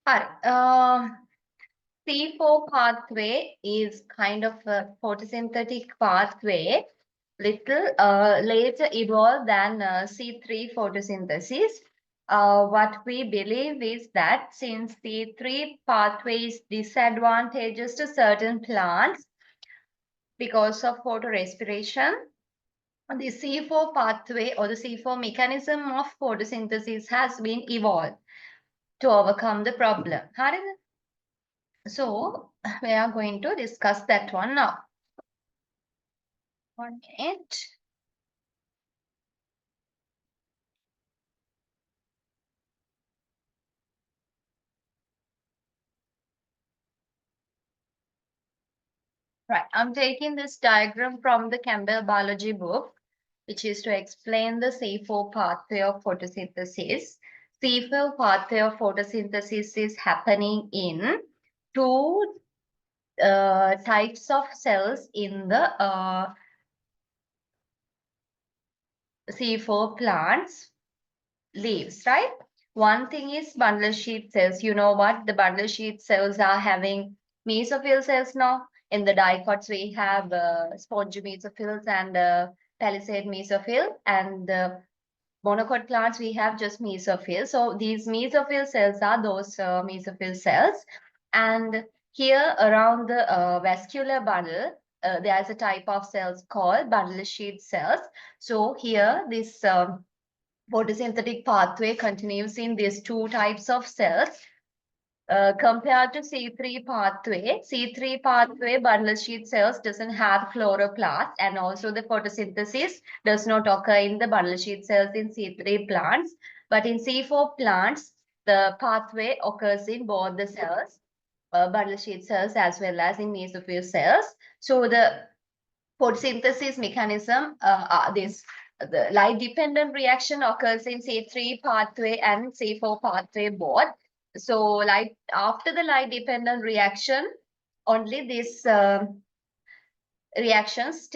Hi. C4 pathway is kind of a photosynthetic pathway, little later evolved than C3 photosynthesis. What we believe is that since C3 pathway is disadvantageous to certain plants because of photorespiration, the C4 pathway or the C4 mechanism of photosynthesis has been evolved to overcome the problem. So we are going to discuss that one now. 1 minute. Right, I'm taking this diagram from the Campbell biology book, which is to explain the C4 pathway of photosynthesis. C4 pathway of photosynthesis is happening in two types of cells in the C4 plants leaves, right? One thing is bundle sheath cells. You know what? The bundle sheath cells are having mesophyll cells now. In the dicots, we have sponge mesophills and palisade mesophyll. And the monocot plants, we have just mesophyll. So these mesophyll cells are those mesophyll cells. And here around the vascular bundle, there's a type of cells called bundle sheath cells. So here this photosynthetic pathway continues in these two types of cells. Compared to C3 pathway, C3 pathway bundle sheath cells doesn't have chloroplast, and also the photosynthesis does not occur in the bundle sheath cells in C3 plants. But in C4 plants, the pathway occurs in both the cells, bundle sheath cells as well as in mesophyll cells. So the photosynthesis mechanism, the light-dependent reaction occurs in C3 pathway and C4 pathway both. So after the light-dependent reaction, only this reactions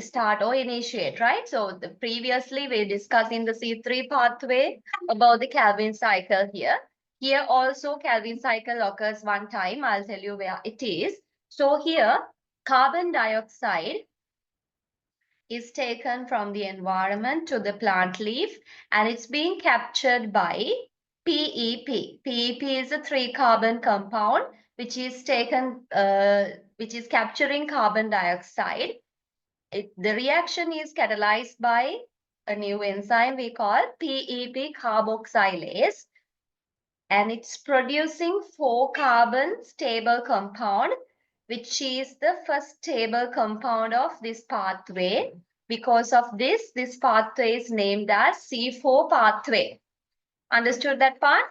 start or initiate, right? So previously we discussed in the C3 pathway about the Calvin cycle here. Here also Calvin cycle occurs one time. I'll tell you where it is. So here carbon dioxide is taken from the environment to the plant leaf, and it's being captured by PEP. PEP is a 3-carbon compound which is capturing carbon dioxide. The reaction is catalyzed by a new enzyme we call PEP carboxylase, and it's producing 4-carbon stable compound, which is the first stable compound of this pathway. Because of this pathway is named as C4 pathway. Understood that part?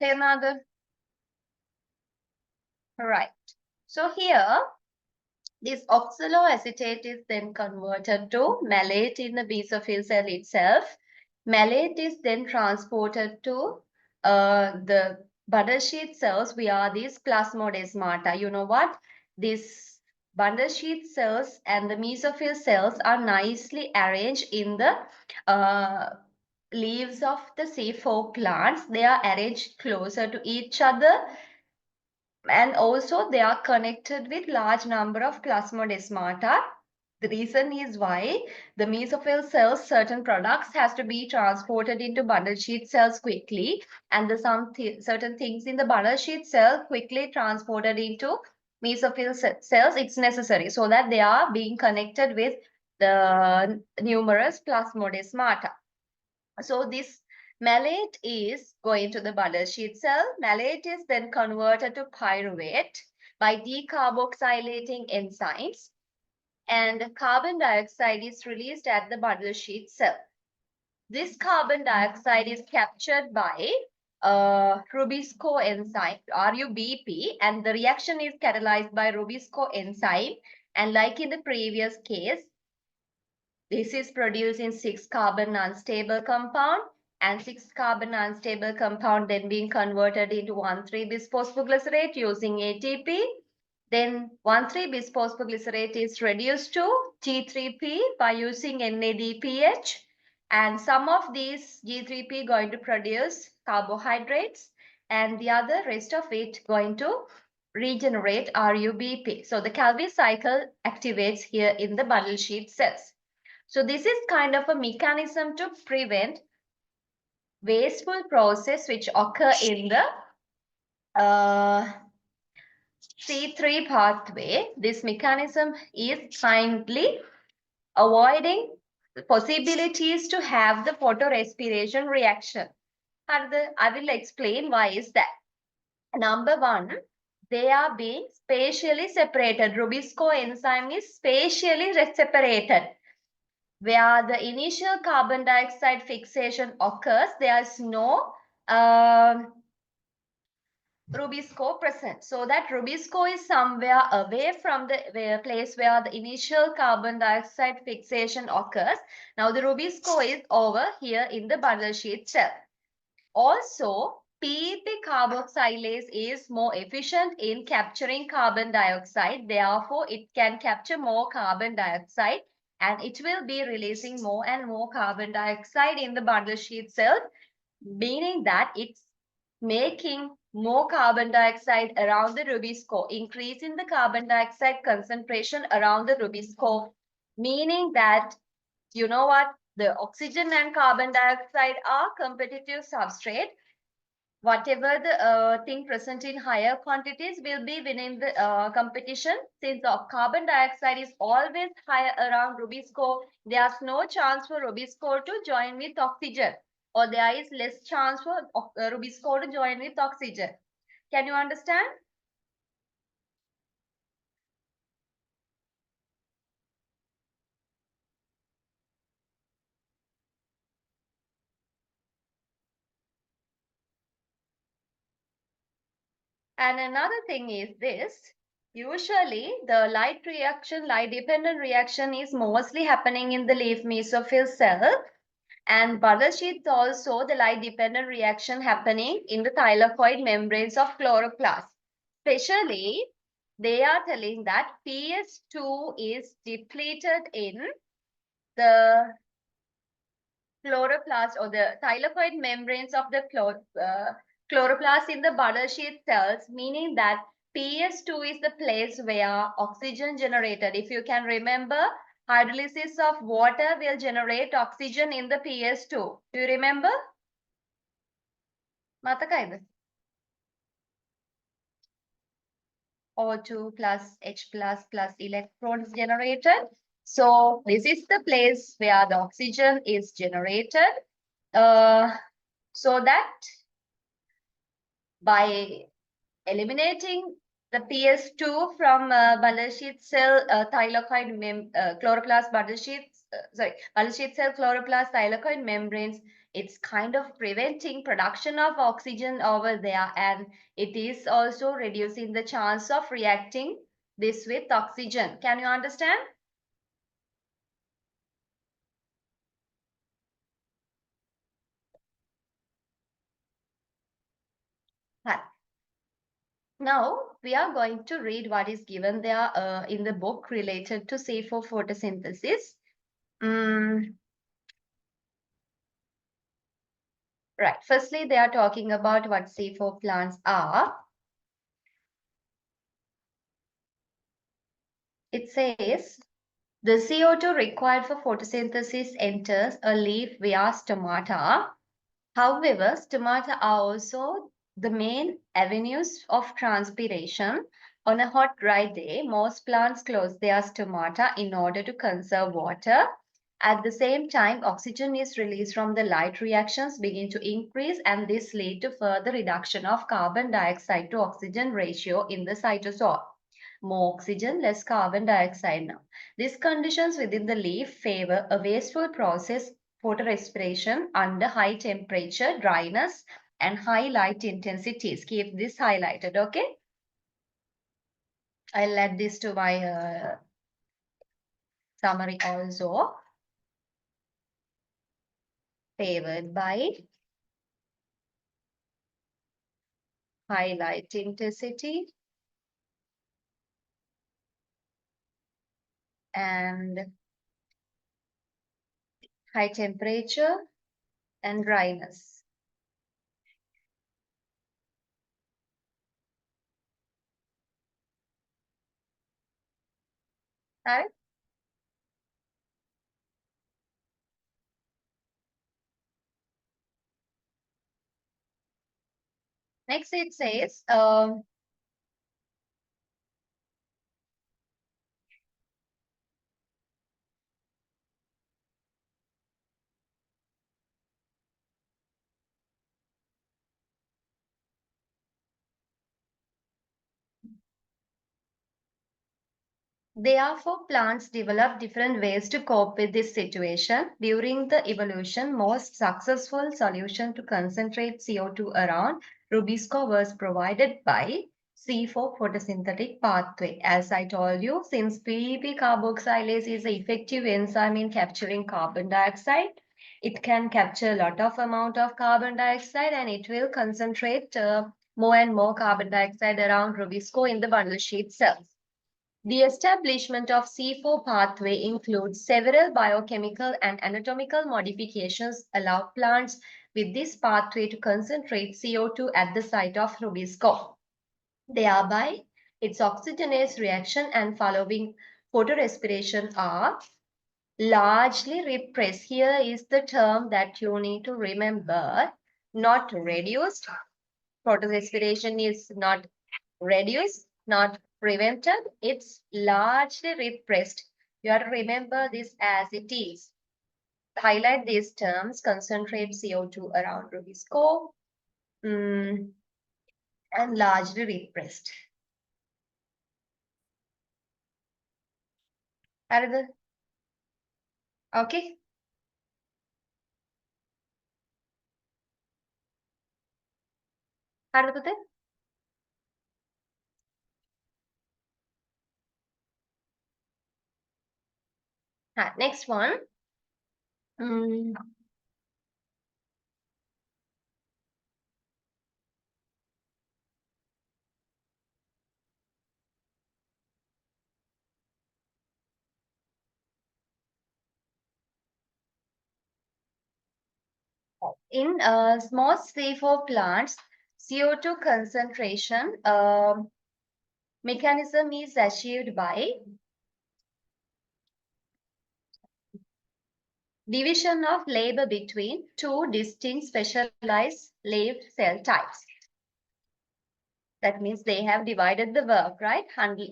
Hey, Mother. Right. So here, this oxaloacetate is then converted to malate in the mesophyll cell itself. Malate is then transported to the bundle sheath cells via these plasmodesmata. You know what? These bundle sheath cells and the mesophyll cells are nicely arranged in the leaves of the C4 plants. They are arranged closer to each other, and also they are connected with large number of plasmodesmata. The reason is why the mesophyll cells, certain products has to be transported into bundle sheath cells quickly, and the certain things in the bundle sheath cell quickly transported into mesophyll cells. It's necessary so that they are being connected with the numerous plasmodesmata. So this malate is going to the bundle sheath cell. Malate is then converted to pyruvate by decarboxylating enzymes, and carbon dioxide is released at the bundle sheath cell. This carbon dioxide is captured by Rubisco enzyme, RUBP, and the reaction is catalyzed by Rubisco enzyme. And like in the previous case, this is produced in 6-carbon unstable compound, and 6-carbon unstable compound then being converted into 1,3-bisphosphoglycerate using ATP. Then 1,3-bisphosphoglycerate is reduced to T3P by using NADPH, And some of these G3P going to produce carbohydrates, and the other rest of it going to regenerate RUBP. So the Calvi cycle activates here in the bundle sheet cells. So this is kind of a mechanism to prevent wasteful process which occur in the C3 pathway. This mechanism is kindly avoiding the possibilities to have the photorespiration reaction. And I will explain why is that. Number one, they are being spatially separated. Rubisco enzyme is spatially separated. Where the initial carbon dioxide fixation occurs, there is no Rubisco present. So that Rubisco is somewhere away from the place where the initial carbon dioxide fixation occurs. Now the Rubisco is over here in the bundle sheet cell. Also, PEP carboxylase is more efficient in capturing carbon dioxide. Therefore, it can capture more carbon dioxide and it will be releasing more and more carbon dioxide in the bundle sheet cell, meaning that it's making more carbon dioxide around the Rubisco, increasing the carbon dioxide concentration around the Rubisco, meaning that, you know what, the oxygen and carbon dioxide are competitive substrate. Whatever the thing present in higher quantities will be winning the competition. Since the carbon dioxide is always higher around Rubisco, there's no chance for Rubisco to join with oxygen, or there is less chance for Rubisco to join with oxygen. Can you understand? And another thing is this. Usually, the light reaction, light-dependent reaction is mostly happening in the leaf mesophyll cell. And bundle sheets also the light-dependent reaction happening in the thylakoid membranes of chloroplast. Especially, they are telling that PS2 is depleted in the chloroplast or the thylakoid membranes of the chloroplast in the bundle sheet cells, meaning that PS2 is the place where oxygen generated. If you can remember, hydrolysis of water will generate oxygen in the PS2. Do you remember? Matakaida. O2 plus H plus electrons generated. So this is the place where the oxygen is generated. So that by eliminating the PS2 from bundle sheet cell thylakoid chloroplast bundle sheets, bundle sheet cell chloroplast thylakoid membranes, it's kind of preventing production of oxygen over there, and it is also reducing the chance of reacting this with oxygen. Can you understand? Hi. Now we are going to read what is given there in the book related to C4 photosynthesis. Right. Firstly, they are talking about what C4 plants are. It says the CO2 required for photosynthesis enters a leaf via stomata. However, stomata are also the main avenues of transpiration. On a hot, dry day, most plants close their stomata in order to conserve water. At the same time, oxygen is released from the light reactions begin to increase, and this lead to further reduction of carbon dioxide to oxygen ratio in the cytosol. More oxygen, less carbon dioxide now. These conditions within the leaf favor a wasteful process photorespiration under high temperature, dryness, and high light intensities. Keep this highlighted, okay? I'll add this to my summary also. Favored by high light intensity and high temperature, and dryness. Right? Next, it says therefore, plants develop different ways to cope with this situation. During the evolution, most successful solution to concentrate CO2 around Rubisco was provided by C4 photosynthetic pathway. As I told you, since PEP carboxylase is an effective enzyme in capturing carbon dioxide, it can capture a lot of amount of carbon dioxide and it will concentrate more and more carbon dioxide around Rubisco in the bundle sheet cells. The establishment of C4 pathway includes several biochemical and anatomical modifications allow plants with this pathway to concentrate CO2 at the site of Rubisco. Thereby, its oxygenase reaction and following photorespiration are largely repressed. Here is the term that you need to remember, not reduced. Photorespiration is not reduced, not prevented. It's largely repressed. You have to remember this as it is. Highlight these terms, concentrate CO2 around Rubisco, and largely repressed. Another, okay. Another, next one. Mm, in small C4 plants, CO2 concentration mechanism is achieved by division of labor between two distinct specialized leaf cell types. That means they have divided the work, right?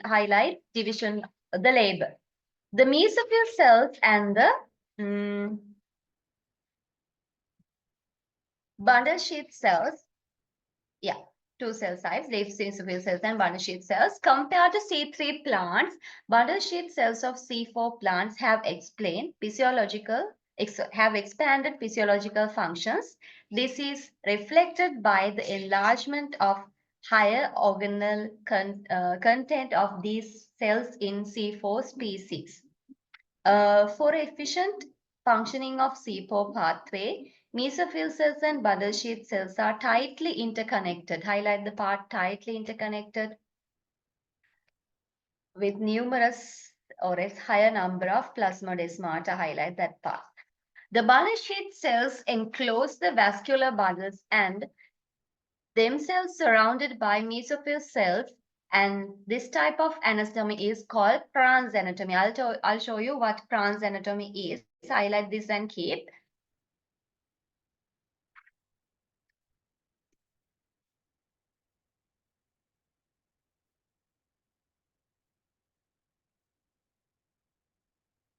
Highlight division the labor. The mesophyll cells and the bundle sheath cells, yeah, two cell types, leaf mesophyll cells and bundle sheath cells. Compared to C3 plants, bundle sheath cells of C4 plants have expanded physiological functions. This is reflected by the enlargement of higher organelle content of these cells in C4 species. For efficient functioning of C4 pathway, mesophyll cells and bundle sheath cells are tightly interconnected. Highlight the part tightly interconnected with numerous or a higher number of plasmodesmata. Highlight that part. The bundle sheath cells enclose the vascular bundles and themselves surrounded by mesophyll cells, and this type of anatomy is called Kranz anatomy. I'll show you what Kranz anatomy is. Highlight this and keep.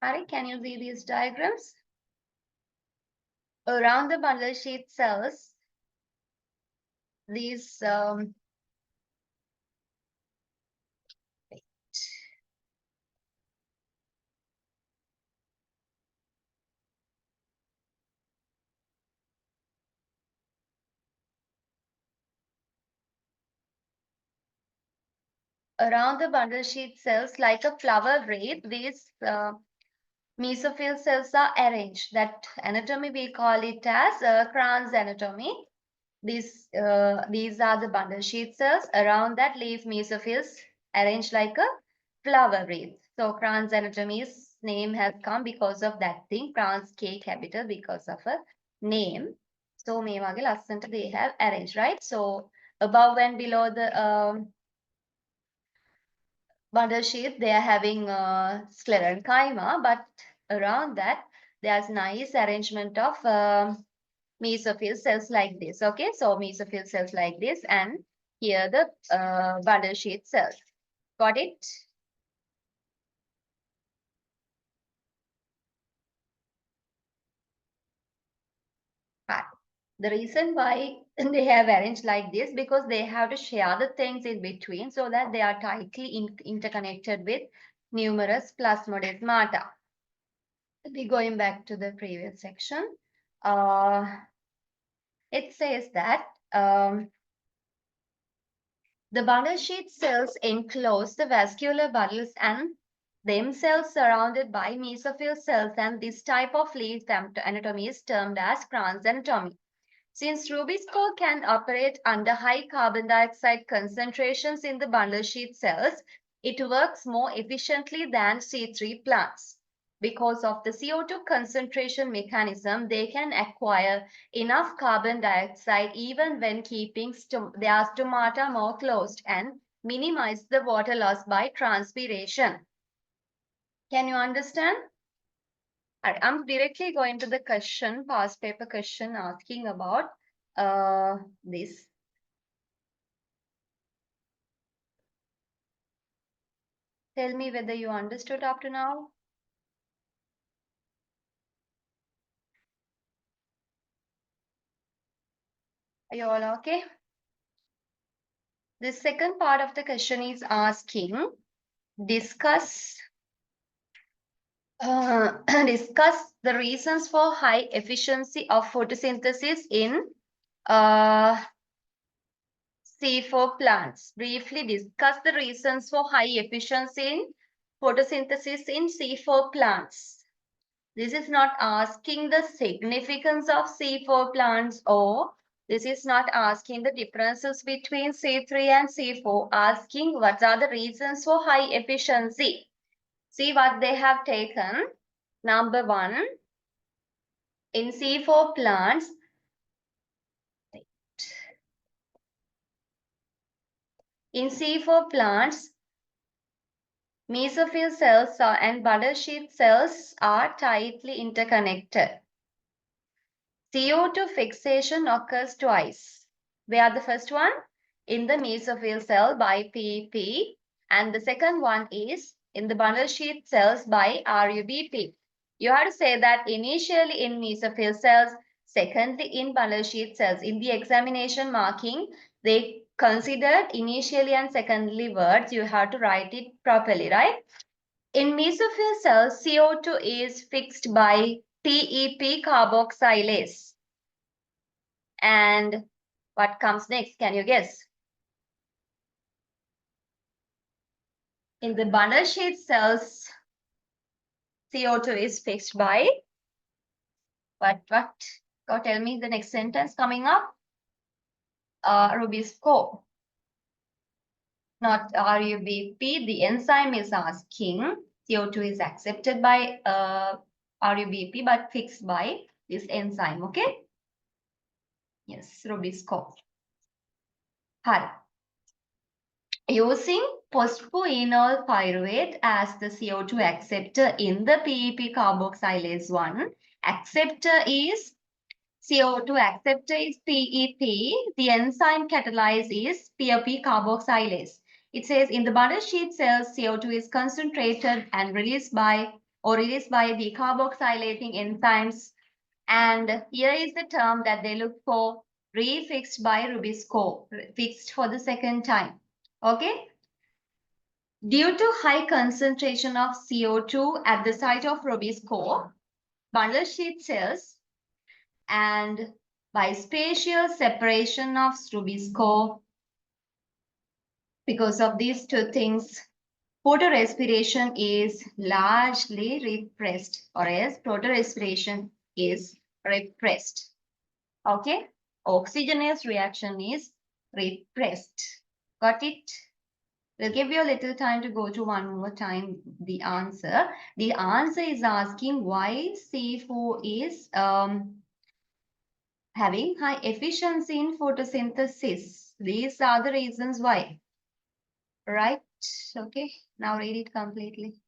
Harry, can you see these diagrams? Around the bundle sheath cells, these around the bundle sheath cells, like a flower wreath, these mesophyll cells are arranged. That anatomy we call it as Kranz anatomy. These are the bundle sheath cells. Around that leaf mesophills arranged like a flower wreath. So Kranz anatomy is name has come because of that thing. Prawns cake capital because of a name. So මේ වගේ ලස්සනට they have arranged, right? So above and below the bundle sheet, they are having sclerenchyma, but around that, there's nice arrangement of mesophyll cells like this. Okay, so mesophyll cells like this, and here the bundle sheet cells. Got it? Right. The reason why they have arranged like this because they have to share the things in between so that they are tightly interconnected with numerous plasmodesmata. We're going back to the previous section. It says that the bundle sheet cells enclose the vascular bundles and themselves surrounded by mesophyll cells, and this type of leaf anatomy is termed as Kranz anatomy. Since Rubisco can operate under high carbon dioxide concentrations in the bundle sheet cells, it works more efficiently than C3 plants. Because of the CO2 concentration mechanism, they can acquire enough carbon dioxide even when keeping their stomata more closed and minimize the water loss by transpiration. Can you understand? I'm directly going to the question, past paper question asking about this. Tell me whether you understood up to now. Are you all okay? The second part of the question is asking, discuss discuss the reasons for high efficiency of photosynthesis in C4 plants. Briefly discuss the reasons for high efficiency in photosynthesis in C4 plants. This is not asking the significance of C4 plants, or this is not asking the differences between C3 and C4, asking what are the reasons for high efficiency. See what they have taken. Number one, in C4 plants, mesophyll cells and bundle sheath cells are tightly interconnected. CO2 fixation occurs twice. Where the first one? In the mesophyll cell by PP, and the second one is in the bundle sheath cells by RUBP. You have to say that initially in mesophyll cells, secondly in bundle sheath cells. In the examination marking, they considered initially and secondly words. You have to write it properly, right? In mesophyll cells, CO2 is fixed by PEP carboxylase. And what comes next? Can you guess? In the bundle sheath cells, CO2 is fixed by what? Go tell me the next sentence coming up. Rubisco. Not RUBP. The enzyme is asking CO2 is accepted by RUBP but fixed by this enzyme. Okay? Yes, Rubisco. Hi. Using phosphoenol pyruvate as the CO2 acceptor in the PEP carboxylase 1. Acceptor is CO2 acceptor is PEP. The enzyme catalyze is PEP carboxylase. It says in the bundle sheath cells, CO2 is concentrated and released by decarboxylating enzymes. And here is the term that they look for, refixed by Rubisco, fixed for the second time. Okay. Due to high concentration of CO2 at the site of Rubisco, bundle sheath cells, and by spatial separation of Rubisco, because of these two things, photorespiration is largely repressed, or else photorespiration is repressed. Okay, oxygenase reaction is repressed. Got it? We'll give you a little time to go to one more time the answer. The answer is asking why C4 is having high efficiency in photosynthesis. These are the reasons why. Right? Okay. Now read it completely.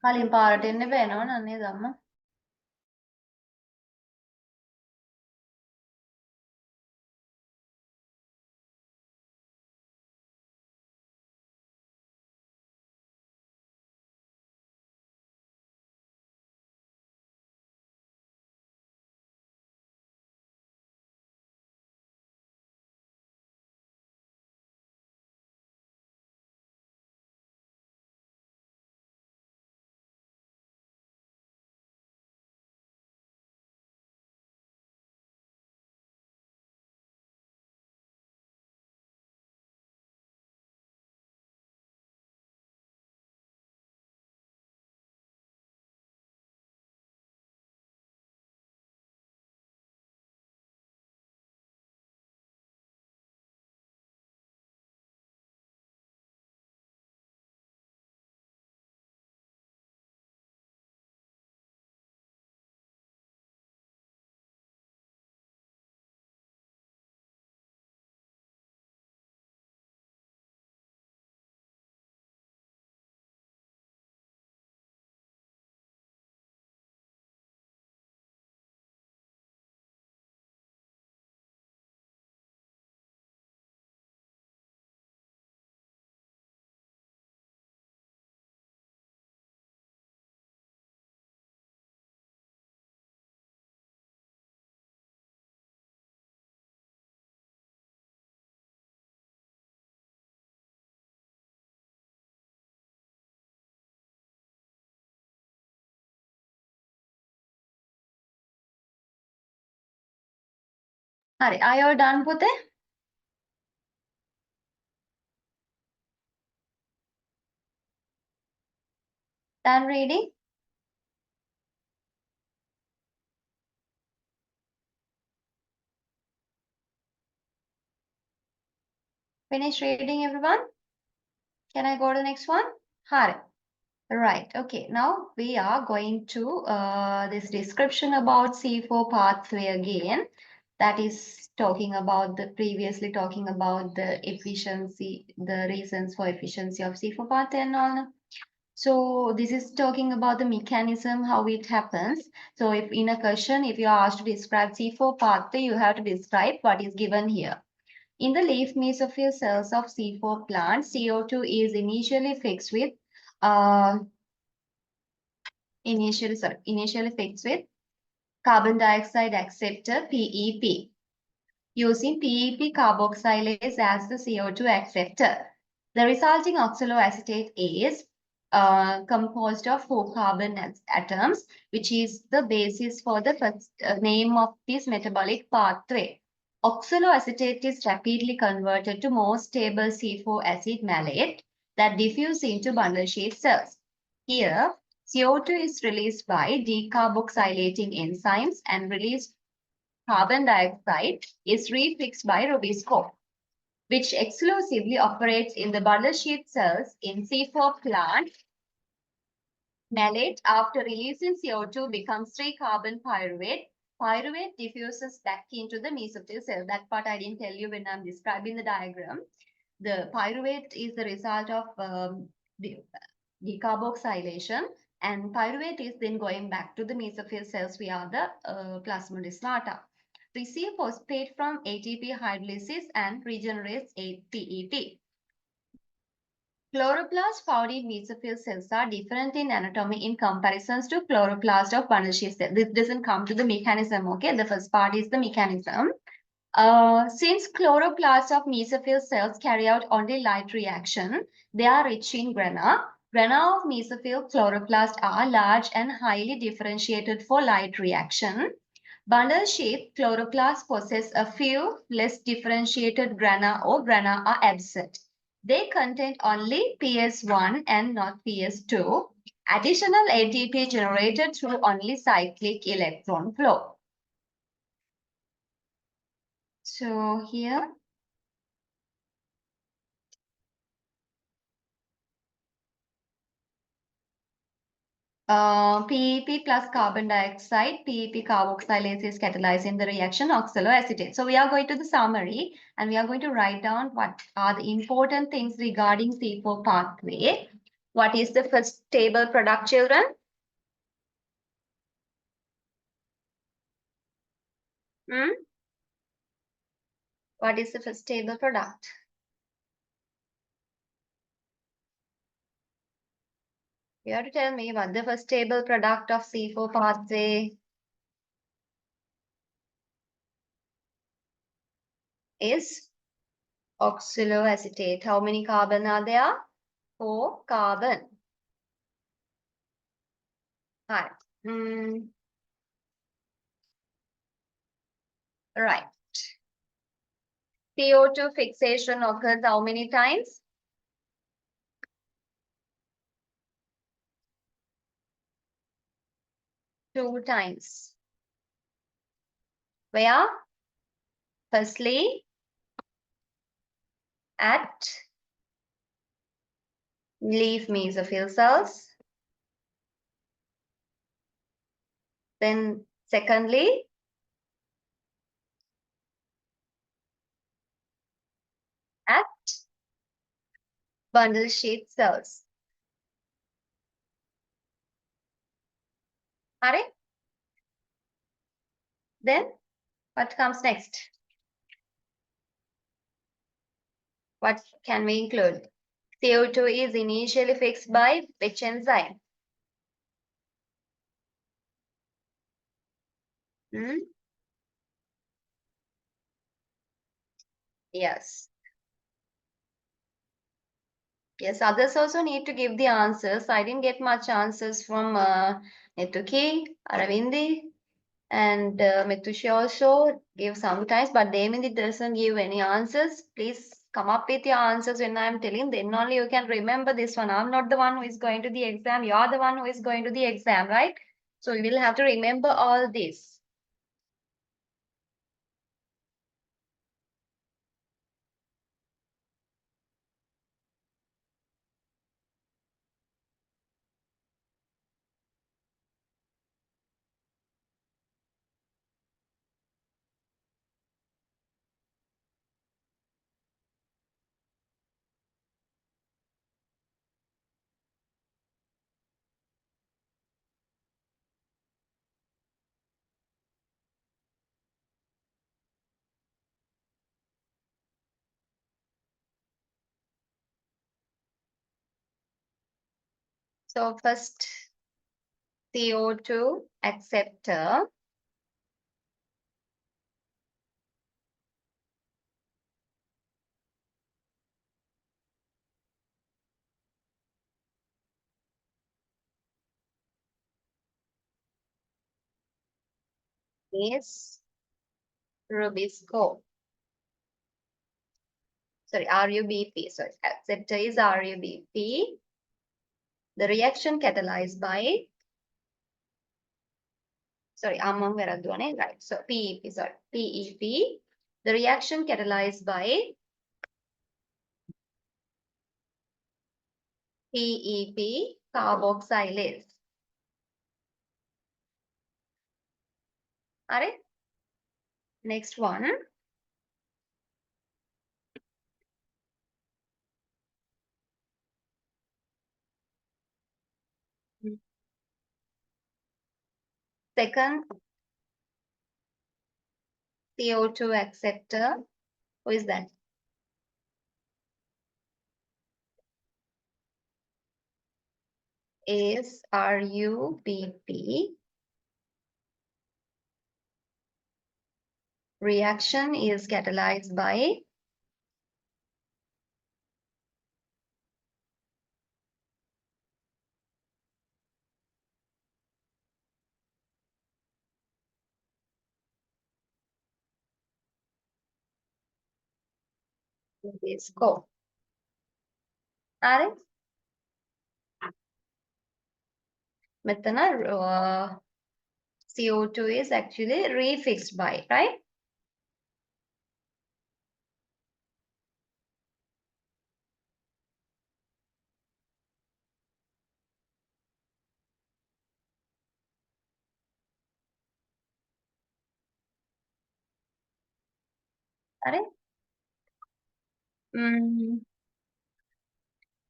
කලින් පාරට එන්න බෑනව නන්නේ දම්ම. හරි. Are you all done පුතේ? Done reading? Finish reading, everyone? Can I go to the next one? Hari. Right. Okay. Now we are going to this description about C4 pathway again. That is talking about the previously talking about the efficiency, the reasons for efficiency of C4 pathway and all. So this is talking about the mechanism, how it happens. So if in a question, if you are asked to describe C4 pathway, you have to describe what is given here. In the leaf mesophyll cells of C4 plants, CO2 is initially fixed with initially fixed with carbon dioxide acceptor PEP using PEP carboxylase as the CO2 acceptor. The resulting oxaloacetate is composed of 4 carbon atoms, which is the basis for the first, name of this metabolic pathway. Oxaloacetate is rapidly converted to more stable C4 acid malate that diffuse into bundle sheath cells. Here, CO2 is released by decarboxylating enzymes and released carbon dioxide is refixed by rubisco, which exclusively operates in the bundle sheath cells in C4 plant. Malate, after releasing CO2, becomes 3-carbon pyruvate. Pyruvate diffuses back into the mesophyll cell. That part I didn't tell you when I'm describing the diagram. The pyruvate is the result of decarboxylation, and pyruvate is then going back to the mesophyll cells via the plasmodesmata. Receive phosphate from ATP hydrolysis and regenerates PEP. Chloroplasts found in mesophyll cells are different in anatomy in comparisons to chloroplast of bundle sheath cells. This doesn't come to the mechanism, okay? The first part is the mechanism. Since chloroplasts of mesophyll cells carry out only light reaction, they are rich in grana. Grana of mesophyll chloroplasts are large and highly differentiated for light reaction. Bundle sheath chloroplasts possess a few less differentiated grana or grana are absent. They contain only PS1 and not PS2. Additional ATP generated through only cyclic electron flow. So here, PEP plus carbon dioxide, PEP carboxylase is catalyzing the reaction oxaloacetate. So we are going to the summary and we are going to write down what are the important things regarding C4 pathway. What is the first stable product, children? What is the first stable product? You have to tell me what the first stable product of C4 pathway is. Oxaloacetate. How many carbon are there? 4 carbon. Right. Right. CO2 fixation occurs how many times? 2 times. Where? Firstly, at leaf mesophyll cells. Then secondly, at bundle sheath cells. Are it? Then what comes next? What can we include? CO2 is initially fixed by which enzyme? Yes. Yes, others also need to give the answers. I didn't get much answers from Netuki, Aravindi, And Mitushi also gave sometimes, but Devindi doesn't give any answers. Please come up with your answers when I'm telling. Then only you can remember this one. I'm not the one who is going to the exam. You're the one who is going to the exam, right? So you will have to remember all this. So first CO2 acceptor is Rubisco. Sorry, RUBP. Sorry, acceptor is RUBP. The reaction catalyzed by, sorry, among veradwane, right? So PEP, sorry, PEP. The reaction catalyzed by PEP carboxylase. Are next one. Second CO2 acceptor. Who is that? Is RUBP. Reaction is catalyzed by Rubisco. Are methanol CO2 is actually refixed by, right?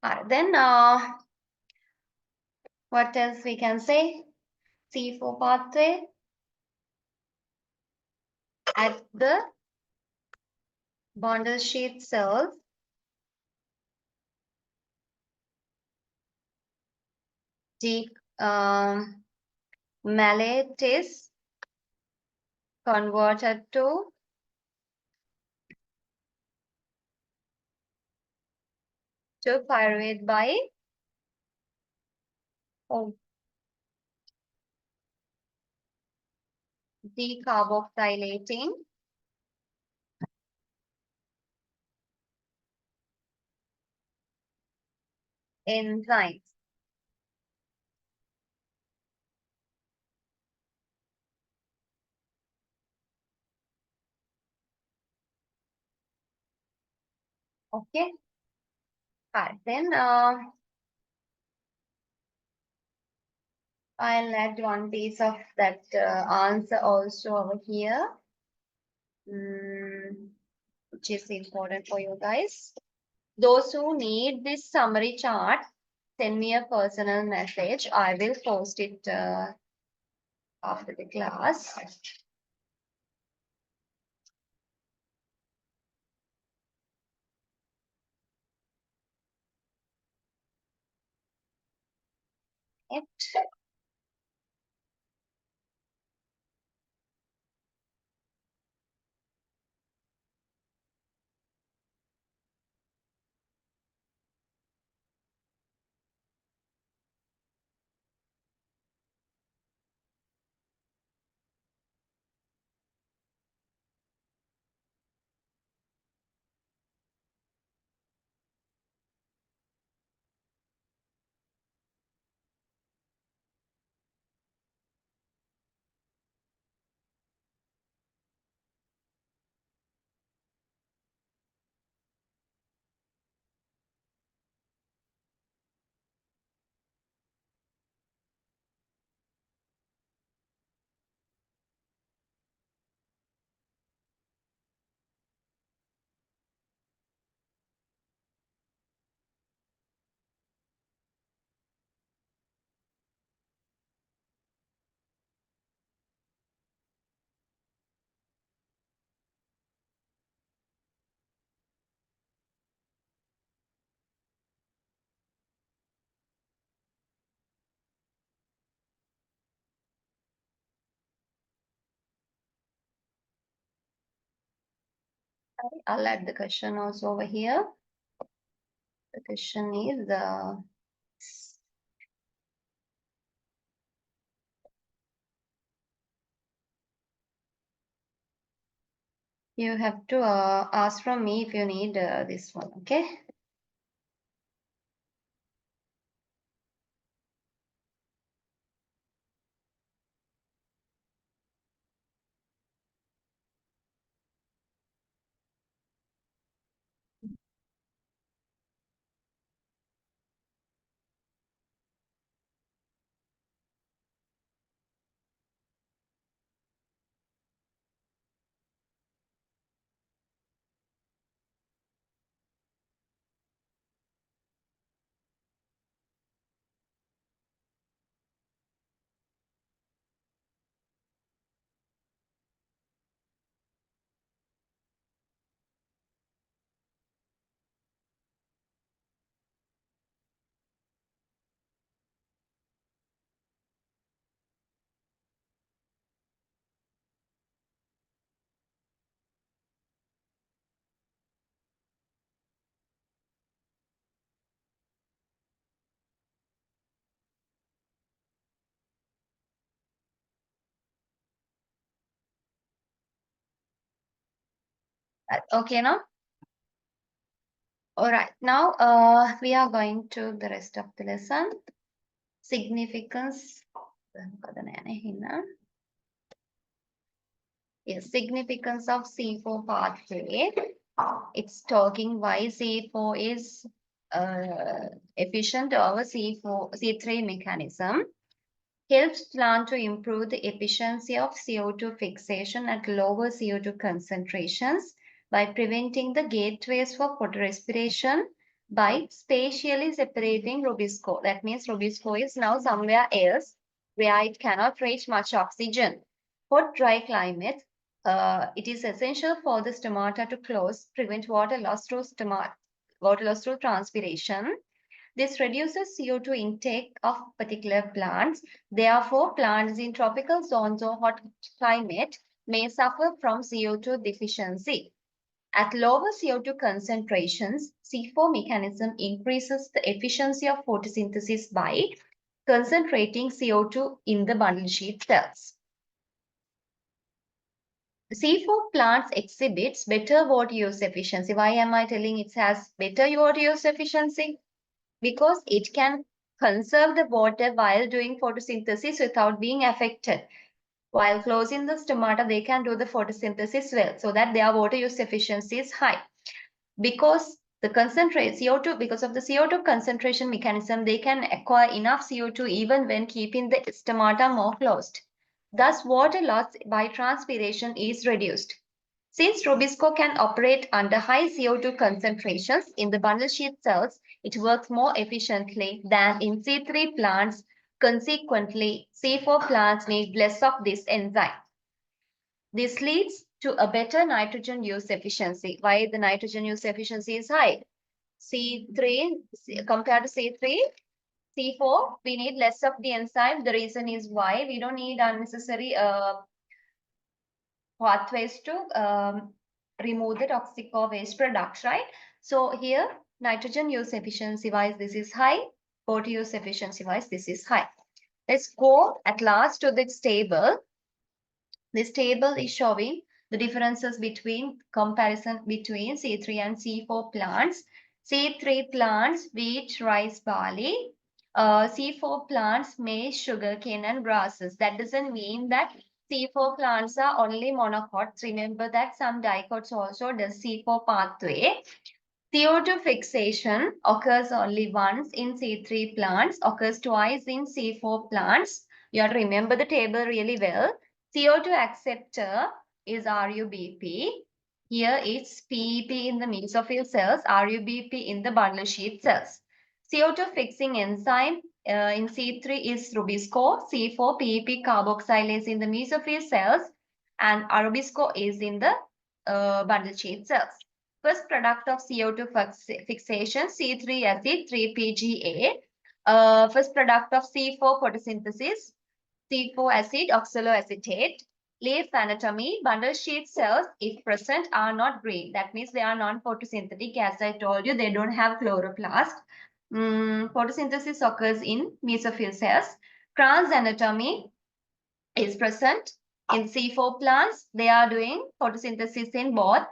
Are then what else we can say? C4 pathway at the bundle sheet cells de malate is converted to pyruvate by oh, decarboxylating enzymes. Okay. Then I'll add one piece of that answer also over here, which is important for you guys. Those who need this summary chart, send me a personal message. I will post it after the class. It. I'll add the question also over here. The question is you have to ask from me if you need this one, okay? Okay, now? All right, now we are going to the rest of the lesson. Significance. Yes, significance of C4 pathway. It's talking why C4 is efficient over C3 mechanism. Helps plant to improve the efficiency of CO2 fixation at lower CO2 concentrations by preventing the gateways for photorespiration by spatially separating Rubisco. That means Rubisco is now somewhere else where it cannot reach much oxygen. For dry climate, it is essential for the stomata to close, prevent water loss through transpiration. This reduces CO2 intake of particular plants. Therefore, plants in tropical zones or hot climate may suffer from CO2 deficiency. At lower CO2 concentrations, C4 mechanism increases the efficiency of photosynthesis by concentrating CO2 in the bundle sheath cells. C4 plants exhibits better water use efficiency. Why am I telling it has better water use efficiency? Because it can conserve the water while doing photosynthesis without being affected. While closing the stomata, they can do the photosynthesis well, so that their water use efficiency is high. Because the concentrate CO2, because of the CO2 concentration mechanism, they can acquire enough CO2 even when keeping the stomata more closed. Thus, water loss by transpiration is reduced. Since Rubisco can operate under high CO2 concentrations in the bundle sheath cells, it works more efficiently than in C3 plants. Consequently, C4 plants need less of this enzyme. This leads to a better nitrogen use efficiency. Why the nitrogen use efficiency is high? C3 compared to C3, C4, we need less of the enzyme. The reason is why we don't need unnecessary pathways to remove the toxic or waste products, right? So here, nitrogen use efficiency wise, this is high. Water use efficiency wise, this is high. Let's go at last to this table. This table is showing the differences between comparison between C3 and C4 plants. C3 plants, wheat, rice, barley. C4 plants, maize, sugarcane, and grasses. That doesn't mean that C4 plants are only monocots. Remember that some dicots also does C4 pathway. CO2 fixation occurs only once in C3 plants, occurs twice in C4 plants. You have to remember the table really well. CO2 acceptor is RUBP. Here it's PEP in the mesophyll cells, RUBP in the bundle sheath cells. CO2 fixing enzyme in C3 is Rubisco, C4 PEP carboxylase in the mesophyll cells, and Rubisco is in the bundle sheath cells. First product of CO2 fixation, C3 acid, 3-PGA. First product of C4 photosynthesis, C4 acid, oxaloacetate. Leaf anatomy, bundle sheath cells, if present, are not green. That means they are non-photosynthetic. As I told you, they don't have chloroplast. Photosynthesis occurs in mesophyll cells. Trans anatomy is present in C4 plants. They are doing photosynthesis in both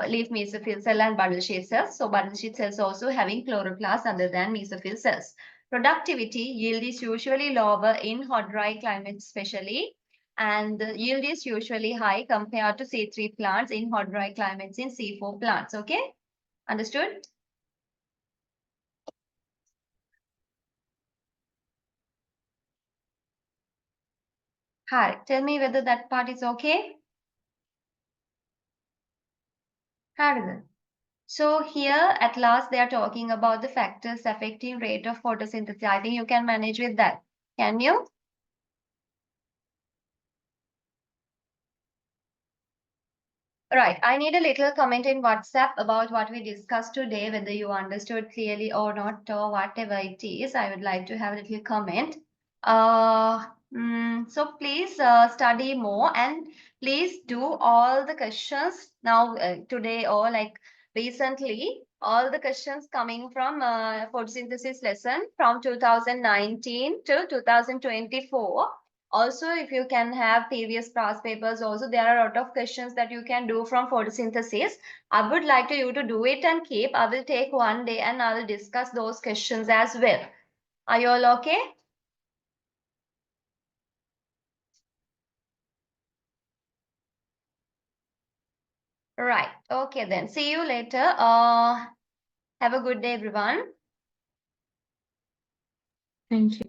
leaf mesophyll cell and bundle sheath cells. So bundle sheath cells also having chloroplasts other than mesophyll cells. Productivity yield is usually lower in hot dry climates especially, and the yield is usually high compared to C3 plants in hot dry climates in C4 plants. Okay, understood? Hi, tell me whether that part is okay. Harry. So here at last they are talking about the factors affecting rate of photosynthesis. I think you can manage with that. Can you? Right. I need a little comment in WhatsApp about what we discussed today, whether you understood clearly or not, or whatever it is. I would like to have a little comment. So please study more and please do all the questions now today or like recently. All the questions coming from photosynthesis lesson from 2019 to 2024. Also, if you can have previous past papers, also there are a lot of questions that you can do from photosynthesis. I would like to you to do it and keep. I will take one day and I will discuss those questions as well. Are you all okay? Right. Okay then. See you later. Have a good day, everyone. Thank you.